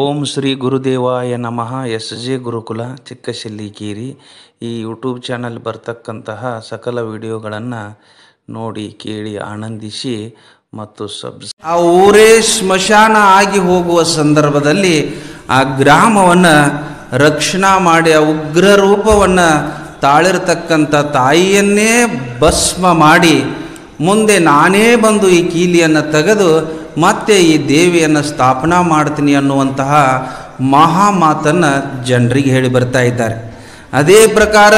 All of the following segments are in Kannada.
ಓಂ ಶ್ರೀ ಗುರುದೇವಾಯ ನಮಃ. ಎಸ್ ಜೆ ಗುರುಕುಲ ಚಿಕ್ಕಶೆಲ್ಲಿಕೇರಿ. ಈ ಯೂಟ್ಯೂಬ್ ಚಾನಲ್ ಬರ್ತಕ್ಕಂತಹ ಸಕಲ ವಿಡಿಯೋಗಳನ್ನು ನೋಡಿ ಕೇಳಿ ಆನಂದಿಸಿ ಮತ್ತು ಆ ಊರೇ ಸ್ಮಶಾನ ಆಗಿ ಹೋಗುವ ಸಂದರ್ಭದಲ್ಲಿ ಆ ಗ್ರಾಮವನ್ನು ರಕ್ಷಣಾ ಮಾಡಿ ಆ ಉಗ್ರ ರೂಪವನ್ನು ತಾಳಿರ್ತಕ್ಕಂಥ ತಾಯಿಯನ್ನೇ ಭಸ್ಮ ಮಾಡಿ ಮುಂದೆ ನಾನೇ ಬಂದು ಈ ಕೀಲಿಯನ್ನು ತೆಗೆದು ಮತ್ತೆ ಈ ದೇವಿಯನ್ನು ಸ್ಥಾಪನಾ ಮಾಡ್ತೀನಿ ಅನ್ನುವಂತಹ ಮಹಾ ಮಾತನ್ನು ಜನರಿಗೆ ಹೇಳಿ ಬರ್ತಾ ಇದ್ದಾರೆ. ಅದೇ ಪ್ರಕಾರ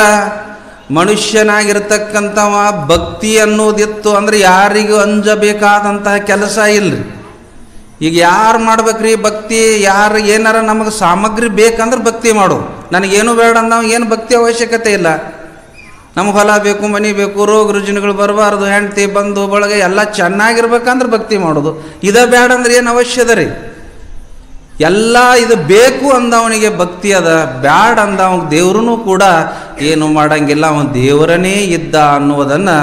ಮನುಷ್ಯನಾಗಿರ್ತಕ್ಕಂಥವ ಭಕ್ತಿ ಅನ್ನೋದಿತ್ತು ಅಂದರೆ ಯಾರಿಗೂ ಅಂಜಬೇಕಾದಂತಹ ಕೆಲಸ ಇಲ್ಲರಿ. ಈಗ ಯಾರು ಮಾಡ್ಬೇಕ್ರಿ ಭಕ್ತಿ? ಯಾರು ಏನಾರ ನಮಗೆ ಸಾಮಗ್ರಿ ಬೇಕಂದ್ರೆ ಭಕ್ತಿ ಮಾಡು. ನನಗೇನು ಬೇಡ ಅಂದವ ಏನು ಭಕ್ತಿ ಅವಶ್ಯಕತೆ ಇಲ್ಲ. ನಮಗೆ ಹೊಲ ಬೇಕು, ಮನೆ ಬೇಕು, ರೋಗ ರುಜಿನಗಳು ಬರಬಾರ್ದು, ಹೆಂಡತಿ ಬಂಧು ಬಳಗ ಎಲ್ಲ ಚೆನ್ನಾಗಿರ್ಬೇಕಂದ್ರೆ ಭಕ್ತಿ ಮಾಡೋದು. ಇದ ಬೇಡ ಅಂದ್ರೆ ಏನು ಅವಶ್ಯದ ರೀ? ಎಲ್ಲ ಇದು ಬೇಕು ಅಂದವನಿಗೆ ಭಕ್ತಿ ಅದ, ಬ್ಯಾಡ ಅಂದವ ದೇವ್ರೂ ಕೂಡ ಏನು ಮಾಡಂಗಿಲ್ಲ, ಅವನು ದೇವರನೇ ಇದ್ದ ಅನ್ನುವುದನ್ನು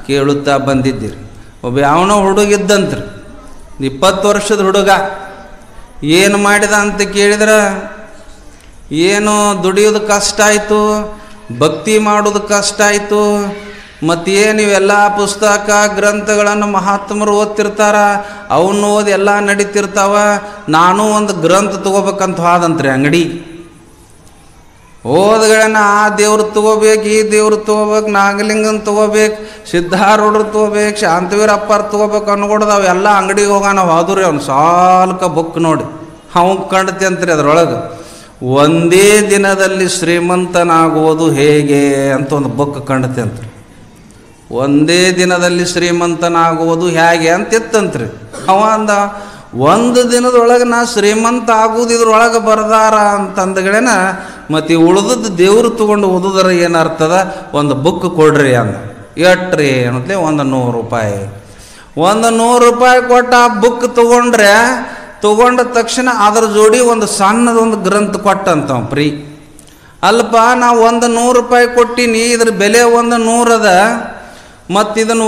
ಕೇಳುತ್ತಾ ಬಂದಿದ್ದೀರಿ. ಒಬ್ಬ ಯಾವನೋ ಹುಡುಗಿದ್ದಂತ್ರಿ, 20 ವರ್ಷದ ಹುಡುಗ. ಏನು ಮಾಡಿದ ಅಂತ ಕೇಳಿದ್ರೆ ಏನು ದುಡಿಯೋದು ಕಷ್ಟ ಆಯಿತು, ಭಕ್ತಿ ಮಾಡೋದು ಕಷ್ಟ ಆಯಿತು, ಮತ್ತೇನು ಇವೆಲ್ಲ ಪುಸ್ತಕ ಗ್ರಂಥಗಳನ್ನು ಮಹಾತ್ಮರು ಓದ್ತಿರ್ತಾರ, ಅವನ್ನ ಓದಿ ಎಲ್ಲ ನಡೀತಿರ್ತಾವ. ನಾನು ಒಂದು ಗ್ರಂಥ ತೊಗೋಬೇಕಂತ ಹೋದಂತ್ರಿ ಅಂಗಡಿ. ಓದ್ಗಳನ್ನ ಆ ದೇವ್ರು ತೊಗೋಬೇಕು, ಈ ದೇವ್ರು ತೊಗೋಬೇಕು, ನಾಗಲಿಂಗನ್ ತೊಗೋಬೇಕು, ಸಿದ್ಧಾರೂಢರು ತೊಗೋಬೇಕು, ಶಾಂತವೀರಪ್ಪರು ತೊಗೋಬೇಕು ಅನ್ಕೊಡ್ದು ಅವೆಲ್ಲ ಅಂಗಡಿಗೆ ಹೋಗೋಣ ಹೋದ್ರಿ. ಅವ್ನು ಸಾಲ್ಕ ಬುಕ್ ನೋಡಿ ಅವ್ ಕಂಡತಿ ಅಂತ್ರಿ ಅದ್ರೊಳಗೆ ಒಂದೇ ದಿನದಲ್ಲಿ ಶ್ರೀಮಂತನಾಗುವುದು ಹೇಗೆ ಅಂತ ಒಂದು ಬುಕ್ ಕಂಡತಿ ಅಂತ್ರಿ. ಒಂದೇ ದಿನದಲ್ಲಿ ಶ್ರೀಮಂತನಾಗುವುದು ಹೇಗೆ ಅಂತ ಇತ್ತಂತ್ರಿ. ಅವ ಅಂದ, ಒಂದು ದಿನದೊಳಗೆ ನಾ ಶ್ರೀಮಂತ ಆಗುವುದು ಇದ್ರೊಳಗೆ ಬರ್ದಾರ ಅಂತಂದಗಳೇನ ಮತ್ತು ಉಳಿದದ್ದು ದೇವ್ರು ತೊಗೊಂಡು ಓದುದರ ಏನರ್ತದ, ಒಂದು ಬುಕ್ ಕೊಡ್ರಿ ಅಂದ. ಎಟ್ರಿ ಅನ್ನತ್ಲೆ, ಒಂದು 100 ರೂಪಾಯಿ. ಒಂದು 100 ರೂಪಾಯಿ ಕೊಟ್ಟು ಆ ಬುಕ್ ತೊಗೊಂಡ ತಕ್ಷಣ ಅದರ ಜೋಡಿ ಒಂದು ಸಣ್ಣದೊಂದು ಗ್ರಂಥ ಕೊಟ್ಟಂತ ಫ್ರೀ. ಅಲ್ಪ ನಾವು ಒಂದು 100 ರೂಪಾಯಿ ಕೊಟ್ಟಿನಿ, ಇದ್ರ ಬೆಲೆ ಒಂದು 100 ಅದ, ಮತ್ತು ಇದನ್ನು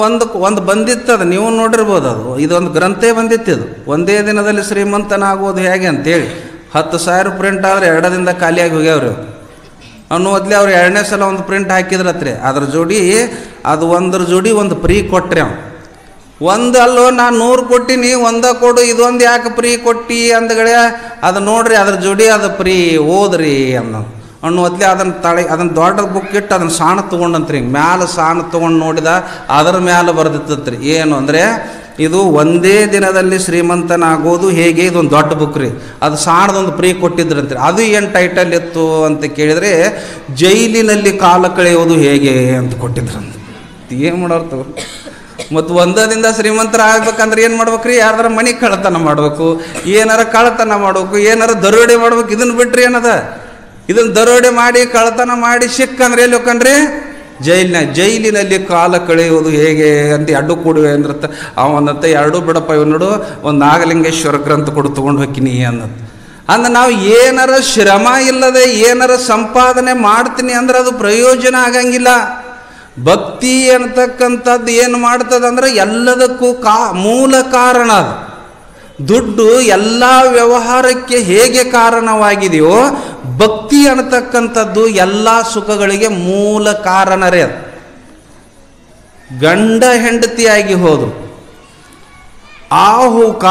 ಒಂದು ಬಂದಿತ್ತದ, ನೀವು ನೋಡಿರ್ಬೋದು. ಅದು ಇದೊಂದು ಗ್ರಂಥೇ ಬಂದಿತ್ತಿದು, ಒಂದೇ ದಿನದಲ್ಲಿ ಶ್ರೀಮಂತನಾಗೋದು ಹೇಗೆ ಅಂತೇಳಿ. 10,000 ಪ್ರಿಂಟ್ ಆದರೆ 2 ದಿನದ ಖಾಲಿಯಾಗಿ ಹೋಗ್ಯಾವ್ರಿ. ಅನ್ನೋದ್ಲೆ ಅವ್ರು 2ನೇ ಸಲ ಒಂದು ಪ್ರಿಂಟ್ ಹಾಕಿದ್ರತ್ರಿ. ಅದ್ರ ಜೋಡಿ ಅದು ಒಂದ್ರ ಜೋಡಿ ಒಂದು ಫ್ರೀ ಕೊಟ್ರಿ. ಅವ್ನು ಒಂದು ಅಲ್ಲೋ ನಾನು 100 ಕೊಟ್ಟಿನಿ, ಒಂದ ಕೊಡು, ಇದೊಂದು ಯಾಕೆ ಫ್ರೀ ಕೊಟ್ಟಿ ಅಂದಗಳೇ, ಅದು ನೋಡ್ರಿ ಅದ್ರ ಜೋಡಿ ಅದು ಫ್ರೀ ಓದ್ರಿ ಅನ್ನೋದ್ಲೆ ಅದನ್ನು ದೊಡ್ಡ ಬುಕ್ ಇಟ್ಟು ಅದನ್ನು ಸಾಣ ತೊಗೊಂಡಂತ್ರಿ. ಮ್ಯಾಲೆ ಸಾಣ ತೊಗೊಂಡು ನೋಡಿದ, ಅದರ ಮ್ಯಾಲೆ ಬರ್ದಿತ್ತತ್ರಿ ಏನು ಅಂದರೆ, ಇದು ಒಂದೇ ದಿನದಲ್ಲಿ ಶ್ರೀಮಂತನಾಗೋದು ಹೇಗೆ, ಇದೊಂದು ದೊಡ್ಡ ಬುಕ್ ರೀ. ಅದು ಸಾಣದೊಂದು ಫ್ರೀ ಕೊಟ್ಟಿದ್ರಂತ್ರಿ. ಅದು ಏನು ಟೈಟಲ್ ಇತ್ತು ಅಂತ ಕೇಳಿದರೆ, ಜೈಲಿನಲ್ಲಿ ಕಾಲ ಕಳೆಯೋದು ಹೇಗೆ ಅಂತ ಕೊಟ್ಟಿದ್ರಂತ. ಏನು ಮಾಡೋರು ತಗೋ. ಮತ್ತು ಒಂದದಿಂದ ಶ್ರೀಮಂತರ ಆಗ್ಬೇಕಂದ್ರೆ ಏನು ಮಾಡ್ಬೇಕ್ರಿ? ಯಾರ್ದಾರ ಮನೆ ಕಳ್ಳತನ ಮಾಡ್ಬೇಕು, ಏನಾರ ಕಳ್ಳತನ ಮಾಡ್ಬೇಕು, ಏನಾರ ದರೋಡೆ ಮಾಡ್ಬೇಕು. ಇದನ್ನು ಬಿಟ್ರಿ ಏನದ? ಇದನ್ನು ದರೋಡೆ ಮಾಡಿ ಕಳ್ಳತನ ಮಾಡಿ ಸಿಕ್ಕಂದ್ರೆ ಎಲ್ಲಿ ಹೋಗ್ಕಂಡ್ರಿ? ಜೈಲಿನಲ್ಲಿ ಕಾಲ ಕಳೆಯೋದು ಹೇಗೆ ಅಂತ ಎರಡು ಕೊಡುವೆ ಅಂದ್ರತ್ತ. ಅವನಂತ 2 ಬಿಡಪ್ಪ, ಇವ್ ನೋಡು ಒಂದು ನಾಗಲಿಂಗೇಶ್ವರ ಗ್ರಂಥ ಕೊಡು ತೊಗೊಂಡು ಹೋಗ್ತೀನಿ ಅನ್ನತ್. ಅಂದ್ರೆ ನಾವು ಏನಾರ ಶ್ರಮ ಇಲ್ಲದೆ ಏನಾರ ಸಂಪಾದನೆ ಮಾಡ್ತೀನಿ ಅಂದ್ರೆ ಅದು ಪ್ರಯೋಜನ ಆಗಂಗಿಲ್ಲ. ಭಕ್ತಿ ಅನ್ನತಕ್ಕಂಥದ್ದು ಏನು ಮಾಡ್ತದಂದ್ರೆ ಎಲ್ಲದಕ್ಕೂ ಮೂಲ ಕಾರಣ ಅದು. ದುಡ್ಡು ಎಲ್ಲ ವ್ಯವಹಾರಕ್ಕೆ ಹೇಗೆ ಕಾರಣವಾಗಿದೆಯೋ, ಭಕ್ತಿ ಅನ್ನತಕ್ಕಂಥದ್ದು ಎಲ್ಲ ಸುಖಗಳಿಗೆ ಮೂಲ ಕಾರಣರೇ. ಅದು ಗಂಡ ಹೆಂಡತಿಯಾಗಿ ಹೋದ್ರು, ಆಹುಕ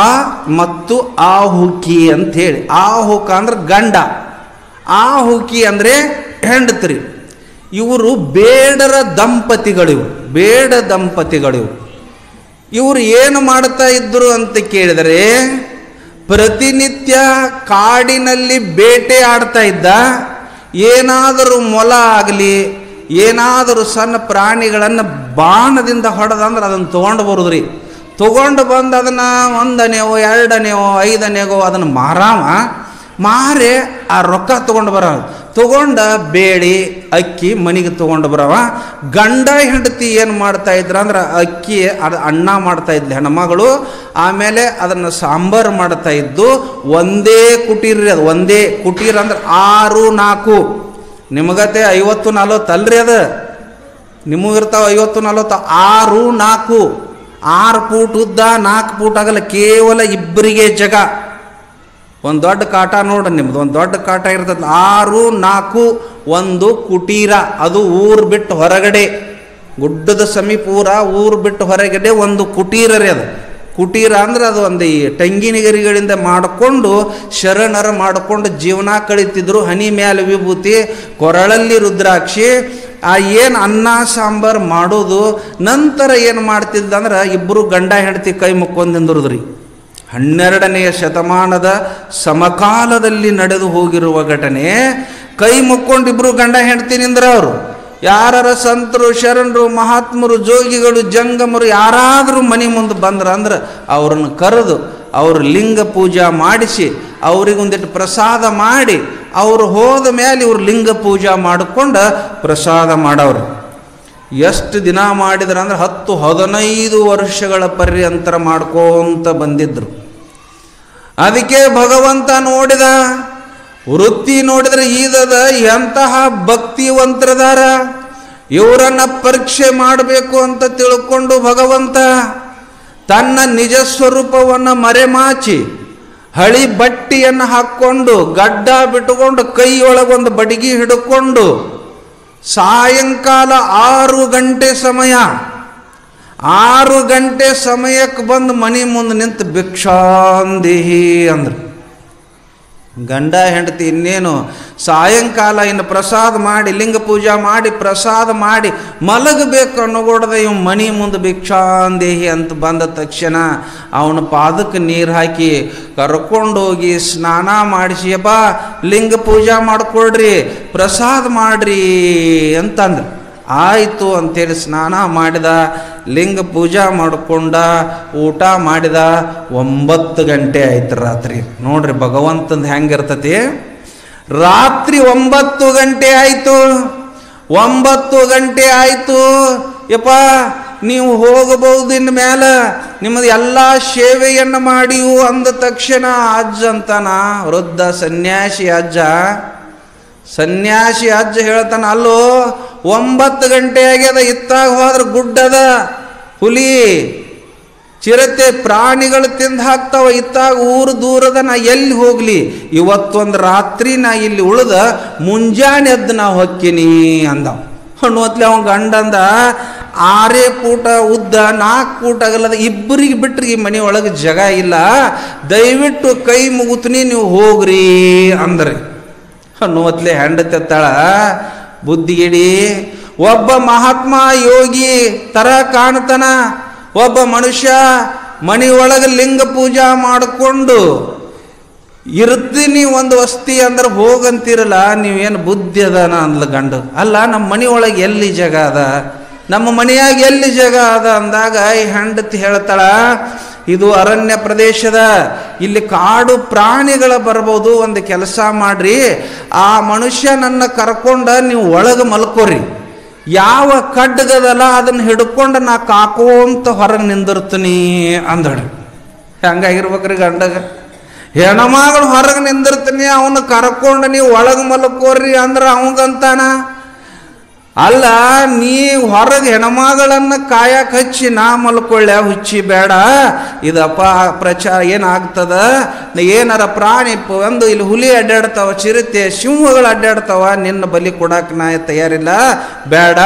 ಮತ್ತು ಆಹುಕಿ ಅಂಥೇಳಿ. ಆಹುಕ ಅಂದ್ರೆ ಗಂಡ, ಆಹುಕಿ ಅಂದರೆ ಹೆಂಡತಿ. ಇವರು ಬೇಡರ ದಂಪತಿಗಳಿವು, ಬೇಡ ದಂಪತಿಗಳಿವು. ಇವರು ಏನು ಮಾಡ್ತಾ ಇದ್ರು ಅಂತ ಕೇಳಿದರೆ, ಪ್ರತಿನಿತ್ಯ ಕಾಡಿನಲ್ಲಿ ಬೇಟೆ ಆಡ್ತಾ ಇದ್ದ. ಏನಾದರೂ ಮೊಲ ಆಗಲಿ ಏನಾದರೂ ಸಣ್ಣ ಪ್ರಾಣಿಗಳನ್ನು ಬಾಣದಿಂದ ಹೊಡೆದಂದ್ರೆ ಅದನ್ನು ತೊಗೊಂಡು ಬರೋದ್ರಿ. ತೊಗೊಂಡು ಬಂದು ಅದನ್ನು 1 ಆನೆಯೋ 2 ಆನೆಯೋ 5 ಆನೆಗೋ ಅದನ್ನು ಮಾರಿ ಆ ರೊಕ್ಕ ತೊಗೊಂಡು ತೊಗೊಂಡ ಬೇಡಿ ಅಕ್ಕಿ ಮನೆಗೆ ತೊಗೊಂಡು ಬರವ. ಗಂಡ ಹೆಂಡತಿ ಏನು ಮಾಡ್ತಾ ಇದ್ರ ಅಂದ್ರೆ, ಅಕ್ಕಿ ಅದು ಅನ್ನ ಮಾಡ್ತಾ ಇದ್ಲಿ ಹೆಣ್ಮಗಳು, ಆಮೇಲೆ ಅದನ್ನು ಸಾಂಬಾರು ಮಾಡ್ತಾ ಇದ್ದು. ಒಂದೇ ಕುಟೀರ ಅದು, ಒಂದೇ ಕುಟೀರ ಅಂದ್ರೆ 6-4. ನಿಮಗತೆ 50-40 ಅಲ್ರಿ, ಅದು ನಿಮಗಿರ್ತಾವ 50-40. 6-4, 6 ಫೂಟ್ ಉದ್ದ, 4 ಫೂಟ್ ಆಗಲ್ಲ, ಕೇವಲ ಇಬ್ಬರಿಗೆ ಜಾಗ. ಒಂದು ದೊಡ್ಡ ಕಾಟ ನೋಡ್ರಿ ನಿಮ್ದು, ಒಂದು ದೊಡ್ಡ ಕಾಟ ಇರ್ತದೆ. 6, 4 1 ಕುಟೀರ, ಅದು ಊರು ಬಿಟ್ಟು ಹೊರಗಡೆ, ಗುಡ್ಡದ ಸಮೀಪ ಊರು ಬಿಟ್ಟು ಹೊರಗಡೆ ಒಂದು ಕುಟೀರ ರೀ. ಅದು ಕುಟೀರ ಅಂದ್ರೆ ಅದು ಒಂದು ಈ ತೆಂಗಿನಗರಿಗಳಿಂದ ಮಾಡಿಕೊಂಡು ಶರಣರ ಮಾಡಿಕೊಂಡು ಜೀವನ ಕಳೀತಿದ್ರು. ಹನಿ ಮೇಲೆ ವಿಭೂತಿ, ಕೊರಳಲ್ಲಿ ರುದ್ರಾಕ್ಷಿ, ಆ ಏನು ಅನ್ನ ಸಾಂಬಾರು ಮಾಡೋದು. ನಂತರ ಏನು ಮಾಡ್ತಿದ್ದ ಅಂದ್ರೆ ಇಬ್ಬರು ಗಂಡ ಹೆಂಡತಿ ಕೈ ಮುಕ್ಕೊಂಡು ನಿಂದ್ರದ್ರಿ. 12ನೇ ಶತಮಾನದ ಸಮಕಾಲದಲ್ಲಿ ನಡೆದು ಹೋಗಿರುವ ಘಟನೆ. ಕೈ ಮುಕ್ಕೊಂಡಿಬ್ರು ಗಂಡ ಹೆಂಡತಿ ನಿಂದ್ರ ಅವರು. ಯಾರ ಸಂತರು, ಶರಣರು, ಮಹಾತ್ಮರು, ಜೋಗಿಗಳು, ಜಂಗಮರು ಯಾರಾದರೂ ಮನೆ ಮುಂದೆ ಬಂದ್ರ ಅಂದ್ರೆ ಅವ್ರನ್ನ ಕರೆದು ಅವ್ರ ಲಿಂಗ ಪೂಜಾ ಮಾಡಿಸಿ ಅವ್ರಿಗೊಂದಿಟ್ಟು ಪ್ರಸಾದ ಮಾಡಿ ಅವರು ಹೋದ ಮೇಲೆ ಇವ್ರು ಲಿಂಗ ಪೂಜಾ ಮಾಡಿಕೊಂಡು ಪ್ರಸಾದ ಮಾಡವ್ರು. ಎಷ್ಟು ದಿನ ಮಾಡಿದ್ರು ಅಂದ್ರೆ 10-15 ವರ್ಷಗಳ ಪರ್ಯಂತರ ಮಾಡ್ಕೊಂತ ಬಂದಿದ್ರು. ಅದಕ್ಕೆ ಭಗವಂತ ನೋಡಿದ, ವೃತ್ತಿ ನೋಡಿದ್ರೆ ಈದದ ಎಂತಹ ಭಕ್ತಿವಂತರದಾರ, ಇವರನ್ನ ಪರೀಕ್ಷೆ ಮಾಡಬೇಕು ಅಂತ ತಿಳ್ಕೊಂಡು ಭಗವಂತ ತನ್ನ ನಿಜ ಸ್ವರೂಪವನ್ನು ಮರೆಮಾಚಿ ಹಳಿ ಬಟ್ಟಿಯನ್ನು ಹಾಕ್ಕೊಂಡು ಗಡ್ಡ ಬಿಟ್ಟುಕೊಂಡು ಕೈಯೊಳಗೊಂದು ಬಡಿಗೆ ಹಿಡ್ಕೊಂಡು ಸಾಯಂಕಾಲ 6 ಗಂಟೆ ಸಮಯ 6 ಗಂಟೆ ಸಮಯಕ್ಕೆ ಬಂದು ಮನೆ ಮುಂದೆ ನಿಂತು ಭಿಕ್ಷಾಂದೇಹಿ ಅಂದ್ರು. ಗಂಡ ಹೆಂಡತಿ ಇನ್ನೇನು ಸಾಯಂಕಾಲ ಇನ್ನು ಪ್ರಸಾದ ಮಾಡಿ ಲಿಂಗ ಪೂಜಾ ಮಾಡಿ ಪ್ರಸಾದ ಮಾಡಿ ಮಲಗಬೇಕು ಅನ್ನೋಗೊಡದೆ ಇವ್ ಮನೆ ಮುಂದೆ ಭಿಕ್ಷಾಂದೇಹಿ ಅಂತ ಬಂದ ತಕ್ಷಣ ಅವನ ಪಾದಕ್ಕೆ ನೀರು ಹಾಕಿ ಕರ್ಕೊಂಡೋಗಿ ಸ್ನಾನ ಮಾಡಿಸಿ, ಅಪ್ಪ ಲಿಂಗ ಪೂಜಾ ಮಾಡ್ಕೊಳ್ರಿ, ಪ್ರಸಾದ ಮಾಡ್ರಿ ಅಂತಂದ್ರೆ ಆಯಿತು ಅಂತೇಳಿ ಸ್ನಾನ ಮಾಡಿದ, ಲಿಂಗ ಪೂಜಾ ಮಾಡಿಕೊಂಡ, ಊಟ ಮಾಡಿದ. 9 ಗಂಟೆ ಆಯ್ತು ರಾತ್ರಿ. ನೋಡ್ರಿ ಭಗವಂತಂದು ಹೆಂಗಿರ್ತತಿ. ರಾತ್ರಿ 9 ಗಂಟೆ ಆಯಿತು. 9 ಗಂಟೆ ಆಯಿತು. ಯಪ್ಪ ನೀವು ಹೋಗಬಹುದು, ಇನ್ನು ಮೇಲೆ ನಿಮ್ಮದು ಎಲ್ಲ ಸೇವೆಯನ್ನು ಮಾಡಿವು ಅಂದ ತಕ್ಷಣ ಅಜ್ಜ ಅಂತಾನ, ವೃದ್ಧ ಸನ್ಯಾಸಿ ಅಜ್ಜ ಹೇಳ್ತಾನ, ಅಲ್ಲೋ 9 ಗಂಟೆ ಆಗ್ಯದ, ಇತ್ತಾಗ ಹೋದ್ರೆ ಗುಡ್ಡದ ಹುಲಿ ಚಿರತೆ ಪ್ರಾಣಿಗಳು ತಿಂದು ಹಾಕ್ತಾವ, ಇತ್ತಾಗ ಊರು ದೂರದ, ನಾ ಎಲ್ಲಿ ಹೋಗ್ಲಿ, ಇವತ್ತೊಂದು ರಾತ್ರಿ ನಾ ಇಲ್ಲಿ ಉಳ್ದ ಮುಂಜಾನೆ ಎದ್ದು ನಾ ಹೊಕ್ಕಿನಿ ಅಂದವ. ಅನ್ನೋತ್ಲೆ ಅವನ ಗಂಡಂದ 6 ಫೂಟ ಉದ್ದ 4 ಫೂಟ ಅಗಲದ, ಇಬ್ಬರಿಗೆ ಬಿಟ್ರೆ ಈ ಮನೆ ಒಳಗೆ ಜಾಗ ಇಲ್ಲ, ದಯವಿಟ್ಟು ಕೈ ಮುಗುತ್ತೀನಿ ನೀವು ಹೋಗ್ರಿ ಅಂದ್ರೆ. ಅನ್ನೋತ್ಲೆ ಹೆಂಡತಿತ್ತಾಳ, ಬುದ್ಧಿಗಿಡಿ, ಒಬ್ಬ ಮಹಾತ್ಮ ಯೋಗಿ ತರ ಕಾಣ್ತಾನ, ಒಬ್ಬ ಮನುಷ್ಯ ಮನೆಯೊಳಗೆ ಲಿಂಗ ಪೂಜಾ ಮಾಡಿಕೊಂಡು ಇರ್ತೀನಿ ಒಂದು ವಸ್ತಿ ಅಂದ್ರೆ ಹೋಗಂತಿರಲ್ಲ, ನೀವೇನು ಬುದ್ಧಿ ಅದಾನ ಅಂದ್ಲ ಗಂಡು. ಅಲ್ಲ ನಮ್ಮ ಮನೆಯೊಳಗೆ ಎಲ್ಲಿ ಜಾಗ ಅದ, ನಮ್ಮ ಮನೆಯಾಗ ಎಲ್ಲಿ ಜಾಗ ಅದ ಅಂದಾಗ ಈ ಹೆಂಡತಿ ಹೇಳ್ತಾಳ, ಇದು ಅರಣ್ಯ ಪ್ರದೇಶದ, ಇಲ್ಲಿ ಕಾಡು ಪ್ರಾಣಿಗಳ ಬರ್ಬೋದು, ಒಂದು ಕೆಲಸ ಮಾಡ್ರಿ, ಆ ಮನುಷ್ಯ ನನ್ನ ಕರ್ಕೊಂಡ ನೀವು ಒಳಗೆ ಮಲ್ಕೋರಿ, ಯಾವ ಕಡ್ಗದಲ್ಲ ಅದನ್ನು ಹಿಡ್ಕೊಂಡು ನಾ ಕಾಕೋಂತ ಹೊರಗೆ ನಿಂದಿರ್ತೀನಿ ಅಂದಳು. ಹೆಂಗಾಗಿರ್ಬೇಕ್ರಿ ಗಂಡಗ. ಹೆಣ್ಮಗಳು ಹೊರಗೆ ನಿಂದಿರ್ತೀನಿ, ಅವನು ಕರ್ಕೊಂಡು ನೀವು ಒಳಗೆ ಮಲ್ಕೋರಿ ಅಂದ್ರೆ ಅವಂಗಂತಾನ, ಅಲ್ಲ ನೀ ಹೊರಗೆ ಹೆಣ್ಮಗಳನ್ನು ಕಾಯಕ್ಕೆ ಹಚ್ಚಿ ನಾ ಮಲ್ಕೊಳ್ಳೆ ಹುಚ್ಚಿ ಬೇಡ, ಇದಪ್ಪ ಪ್ರಚಾರ ಏನಾಗ್ತದ, ಏನಾರ ಪ್ರಾಣಿ ಒಂದು ಇಲ್ಲಿ ಹುಲಿ ಅಡ್ಡಾಡ್ತಾವ, ಚಿರತೆ ಸಿಂಹಗಳು ಅಡ್ಡಾಡ್ತಾವ, ನಿನ್ನ ಬಲಿ ಕೊಡಕ್ಕೆ ನಾ ತಯಾರಿಲ್ಲ, ಬೇಡ,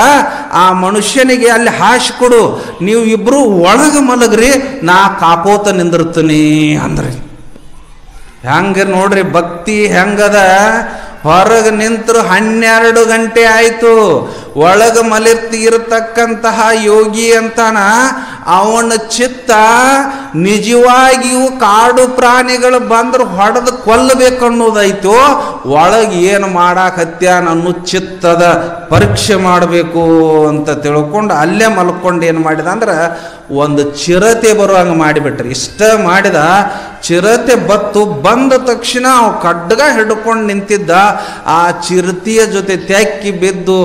ಆ ಮನುಷ್ಯನಿಗೆ ಅಲ್ಲಿ ಹಾಸಿ ಕೊಡು, ನೀವು ಇಬ್ರು ಒಳಗೆ ಮಲಗ್ರಿ, ನಾ ಕಾಕೋತ ನಿಂದಿರ್ತೀನಿ ಅಂದ್ರಿ. ಹೆಂಗೆ ನೋಡ್ರಿ ಭಕ್ತಿ ಹೆಂಗದ. ಹೊರಗೆ ನಿಂತರು 12 ಗಂಟೆ ಆಯಿತು. ಒಳಗೆ ಮಲಿರ್ತಿರತಕ್ಕಂತಹ ಯೋಗಿ ಅಂತಾನ, ಅವನ ಚಿತ್ತ ನಿಜವಾಗಿಯೂ ಕಾಡು ಪ್ರಾಣಿಗಳು ಬಂದ್ರೆ ಹೊಡೆದು ಕೊಲ್ಲಬೇಕನ್ನೋದಾಯ್ತು, ಒಳಗೆ ಏನು ಮಾಡಾಕತ್ಯಾನ ಅನ್ನೋ ಚಿತ್ತದ ಪರೀಕ್ಷೆ ಮಾಡಬೇಕು ಅಂತ ತಿಳ್ಕೊಂಡು ಅಲ್ಲೇ ಮಲ್ಕೊಂಡು ಏನು ಮಾಡಿದ ಅಂದ್ರೆ ಒಂದು ಚಿರತೆ ಬರುವಂಗೆ ಮಾಡಿಬಿಟ್ರಿ. ಇಷ್ಟ ಮಾಡಿದ, ಚಿರತೆ ಬಂದ ತಕ್ಷಣ ಅವು ಖಡ್ಗ ಹಿಡ್ಕೊಂಡು ನಿಂತಿದ್ದ, ಆ ಚಿರತೆಯ ಜೊತೆ ತೆಕ್ಕಿ ಬಿದ್ದು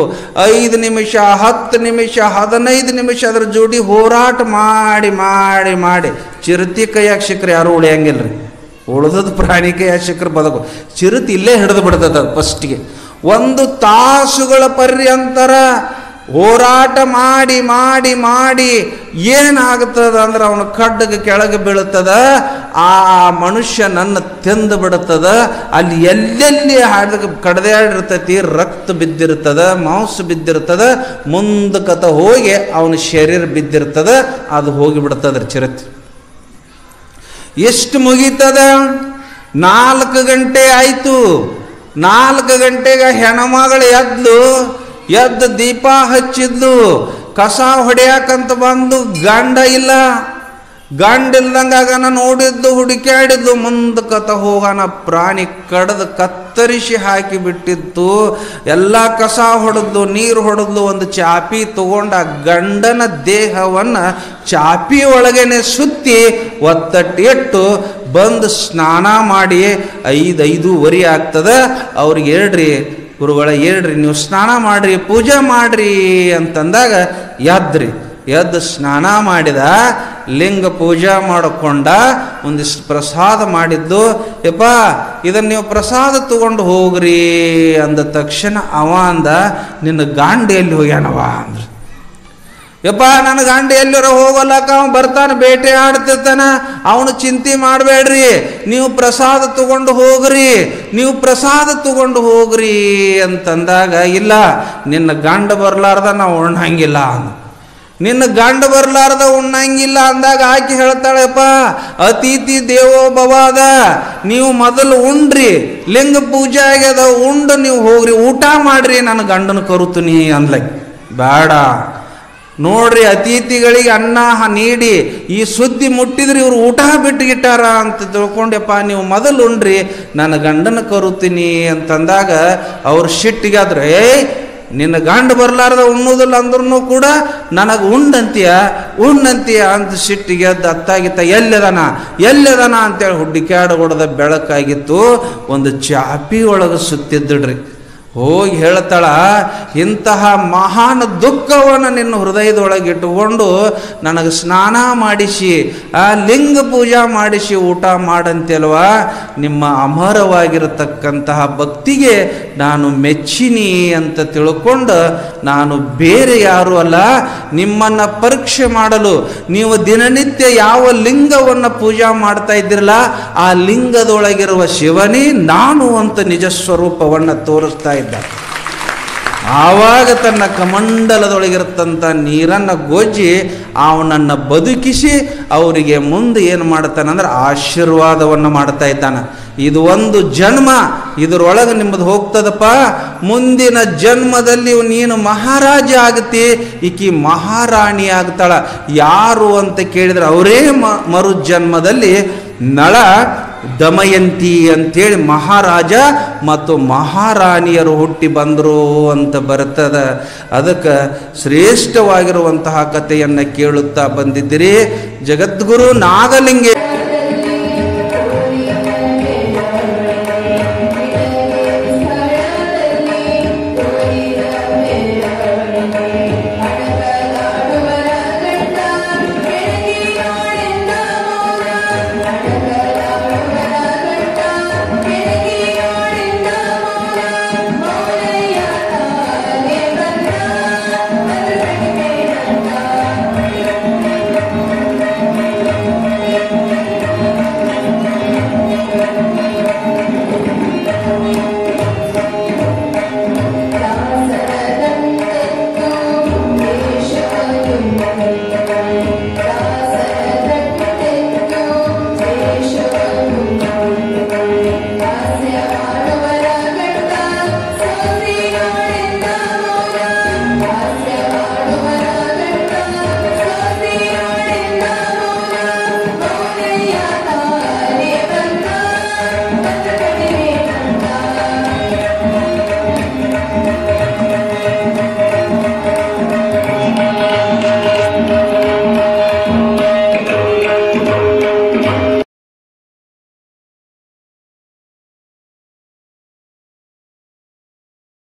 5 ನಿಮಿಷ 10 ನಿಮಿಷ 15 ನಿಮಿಷ ಅದ್ರ ಜೋಡಿ ಹೋರಾಟ ಮಾಡಿ ಮಾಡಿ ಮಾಡಿ ಚಿರತೆ ಕೈಯಾಗ ಸಿಕ್ಕರೆ ಯಾರು ಉಳಿಯಂಗಿಲ್ರಿ. ಉಳಿದದ ಪ್ರಾಣಿ ಕೈಯಾಗ ಸಿಕ್ಕರೆ ಬದುಕು. ಚಿರತೆ ಇಲ್ಲೇ ಹಿಡಿದು ಬಿಡ್ತದ ಫಸ್ಟಿಗೆ. 1 ತಾಸುಗಳ ಪರ್ಯಂತರ ಹೋರಾಟ ಮಾಡಿ ಮಾಡಿ ಮಾಡಿ ಏನಾಗ್ತದ ಅಂದ್ರೆ ಅವನ ಖಡ್ಗ ಕೆಳಗೆ ಬೀಳುತ್ತದ, ಆ ಮನುಷ್ಯನನ್ನು ತಿಂದು ಬಿಡುತ್ತದ. ಅಲ್ಲಿ ಎಲ್ಲೆಲ್ಲಿ ಕಡ್ದಾಡಿರ್ತೈತಿ, ರಕ್ತ ಬಿದ್ದಿರ್ತದ, ಮಾಂಸ ಬಿದ್ದಿರ್ತದ, ಮುಂದಕತ ಹೋಗಿ ಅವನ ಶರೀರ ಬಿದ್ದಿರ್ತದ, ಅದು ಹೋಗಿಬಿಡ್ತದ ಚಿರತೆ. ಎಷ್ಟು ಮುಗೀತದ? 4 ಗಂಟೆ ಆಯಿತು. 4 ಗಂಟೆಗೆ ಹೆಣ್ಮಗಳು ಎದ್ದು ದೀಪ ಹಚ್ಚಿದ್ಲು. ಕಸ ಹೊಡೆಯಾಕಂತ ಬಂದು ಗಂಡ ಇಲ್ಲ. ಗಂಡ ಇಲ್ದಂಗಾಗನ ನೋಡಿದ್ದು, ಹುಡುಕ್ಯಾಡಿದ್ದು, ಮುಂದಕತ ಹೋಗನ ಪ್ರಾಣಿ ಕಡ್ದು ಕತ್ತರಿಸಿ ಹಾಕಿ ಬಿಟ್ಟಿತ್ತು. ಎಲ್ಲ ಕಸ ಹೊಡೆದು ನೀರು ಹೊಡೆದು ಒಂದು ಚಾಪಿ ತಗೊಂಡು ಆ ಗಂಡನ ದೇಹವನ್ನು ಚಾಪಿ ಒಳಗೇನೆ ಸುತ್ತಿ ಒತ್ತಟ್ಟಿಟ್ಟು ಬಂದು ಸ್ನಾನ ಮಾಡಿ 5:05 ಆಗ್ತದ. ಅವ್ರಿಗೆ ಹೇಳ್ರಿ ಗುರುಗಳ, ಹೇಳ್ರಿ ನೀವು ಸ್ನಾನ ಮಾಡ್ರಿ, ಪೂಜೆ ಮಾಡ್ರಿ ಅಂತಂದಾಗ ಎದ್ದು ಸ್ನಾನ ಮಾಡಿದ. ಲಿಂಗ ಪೂಜೆ ಮಾಡಿಕೊಂಡ. ಒಂದಿಷ್ಟು ಪ್ರಸಾದ ಮಾಡಿದ್ದು. ಯಪ್ಪ ಇದನ್ನು ನೀವು ಪ್ರಸಾದ ತಗೊಂಡು ಹೋಗ್ರಿ ಅಂದ ತಕ್ಷಣ ಅವ ಅಂದ, ನಿನ್ನ ಗಾಂಡ ಎಲ್ಲಿ ಹೋಗ್ಯಾನವ ಅಂದ್ರೆ. ಯಪ್ಪ ನನ್ನ ಗಂಡ ಎಲ್ಲರ ಹೋಗಲ್ಲಕ್ಕ, ಅವನು ಬರ್ತಾನೆ, ಬೇಟೆ ಆಡ್ತಿರ್ತಾನ, ಅವನು ಚಿಂತೆ ಮಾಡಬೇಡ್ರಿ, ನೀವು ಪ್ರಸಾದ ತಗೊಂಡು ಹೋಗ್ರಿ, ನೀವು ಪ್ರಸಾದ ತಗೊಂಡು ಹೋಗ್ರಿ ಅಂತಂದಾಗ, ಇಲ್ಲ ನಿನ್ನ ಗಂಡ ಬರ್ಲಾರ್ದ ನಾವು ಉಣ್ಣಂಗಿಲ್ಲ ಅಂದ. ನಿನ್ನ ಗಂಡ ಬರ್ಲಾರ್ದ ಉಣ್ಣಂಗಿಲ್ಲ ಅಂದಾಗ ಆಕೆ ಹೇಳ್ತಾಳೆಪ್ಪ, ಅತಿಥಿ ದೇವೋ ಭವ ಅದ, ನೀವು ಮೊದಲು ಉಣ್ರಿ, ಲಿಂಗ ಪೂಜೆ ಆಗ್ಯದ, ಉಂಡು ನೀವು ಹೋಗ್ರಿ, ಊಟ ಮಾಡ್ರಿ, ನನ್ನ ಗಂಡನ ಕರುತೀನಿ ಅಂದ್ಲಕ್ಕೆ. ಬೇಡ ನೋಡ್ರಿ, ಅತಿಥಿಗಳಿಗೆ ಅನ್ನ ನೀಡಿ ಈ ಸುದ್ದಿ ಮುಟ್ಟಿದ್ರೆ ಇವ್ರು ಊಟ ಬಿಟ್ಟುಗಿಟ್ಟಾರ ಅಂತ ತಿಳ್ಕೊಂಡೆಪ್ಪ, ನೀವು ಮೊದಲು ಉಣ್ರಿ, ನನ್ನ ಗಂಡನ ಕರುತೀನಿ ಅಂತಂದಾಗ ಅವ್ರು ಸಿಟ್ಟಿಗಾದ್ರೆ, ನಿನ್ನ ಗಂಡ ಬರಲಾರ್ದ ಉಣ್ಣೋದಿಲ್ಲ ಅಂದ್ರೂ ಕೂಡ ನನಗೆ ಉಣ್ಣಂತೀಯ ಅಂತ ಸಿಟ್ಟಿಗೆ ಎದ್ದು ಅತ್ತಾಗಿತ್ತ, ಎಲ್ಲದನ ಅಂತೇಳಿ ಹುಡ್ಡಿಕ್ಯಾಡ ಹೊಡೆದ ಬೆಳಕಾಗಿತ್ತು. ಒಂದು ಚಾಪಿ ಒಳಗೆ ಸುತ್ತಿದ್ದಿಡ್ರಿ. ಹೋಗಿ ಹೇಳ್ತಾಳ, ಇಂತಹ ಮಹಾನ್ ದುಃಖವನ್ನು ನಿನ್ನ ಹೃದಯದೊಳಗೆ ಇಟ್ಟುಕೊಂಡು ನನಗೆ ಸ್ನಾನ ಮಾಡಿಸಿ ಆ ಲಿಂಗ ಪೂಜಾ ಮಾಡಿಸಿ ಊಟ ಮಾಡಂತಲ್ವಾ, ನಿಮ್ಮ ಅಮರವಾಗಿರತಕ್ಕಂತಹ ಭಕ್ತಿಗೆ ನಾನು ಮೆಚ್ಚಿನಿ ಅಂತ ತಿಳ್ಕೊಂಡು, ನಾನು ಬೇರೆ ಯಾರೂ ಅಲ್ಲ, ನಿಮ್ಮನ್ನು ಪರೀಕ್ಷೆ ಮಾಡಲು ನೀವು ದಿನನಿತ್ಯ ಯಾವ ಲಿಂಗವನ್ನು ಪೂಜಾ ಮಾಡ್ತಾ ಇದ್ದಿರಲ್ಲ, ಆ ಲಿಂಗದೊಳಗಿರುವ ಶಿವನೇ ನಾನು ಅಂತ ನಿಜ ಸ್ವರೂಪವನ್ನು ತೋರಿಸ್ತಾ ಇದ್ದ. ಆವಾಗ ತನ್ನ ಕಮಂಡಲದೊಳಗಿರತಂಥ ನೀರನ್ನು ಗೊಜ್ಜಿ ಅವನನ್ನು ಬದುಕಿಸಿ ಅವರಿಗೆ ಮುಂದೆ ಏನು ಮಾಡ್ತಾನಂದ್ರೆ ಆಶೀರ್ವಾದವನ್ನು ಮಾಡ್ತಾ ಇದ್ದಾನೆ. ಇದು ಒಂದು ಜನ್ಮ, ಇದರೊಳಗೆ ನಿಮ್ಮದು ಹೋಗ್ತದಪ್ಪ, ಮುಂದಿನ ಜನ್ಮದಲ್ಲಿ ನೀನು ಮಹಾರಾಜ ಆಗುತ್ತಿ, ಈಕಿ ಮಹಾರಾಣಿ ಆಗ್ತಾಳ. ಯಾರು ಅಂತ ಕೇಳಿದ್ರೆ ಅವರೇ ಮರು ಜನ್ಮದಲ್ಲಿ ನಳ ದಮಯಂತಿ ಅಂತೇಳಿ ಮಹಾರಾಜ ಮತ್ತು ಮಹಾರಾಣಿಯರು ಹುಟ್ಟಿ ಬಂದರು ಅಂತ ಬರ್ತದ. ಅದಕ್ಕೆ ಶ್ರೇಷ್ಠವಾಗಿರುವಂತಹ ಕಥೆಯನ್ನು ಕೇಳುತ್ತಾ ಬಂದಿದ್ದೀರಿ. ಜಗದ್ಗುರು ನಾಗಲಿಂಗ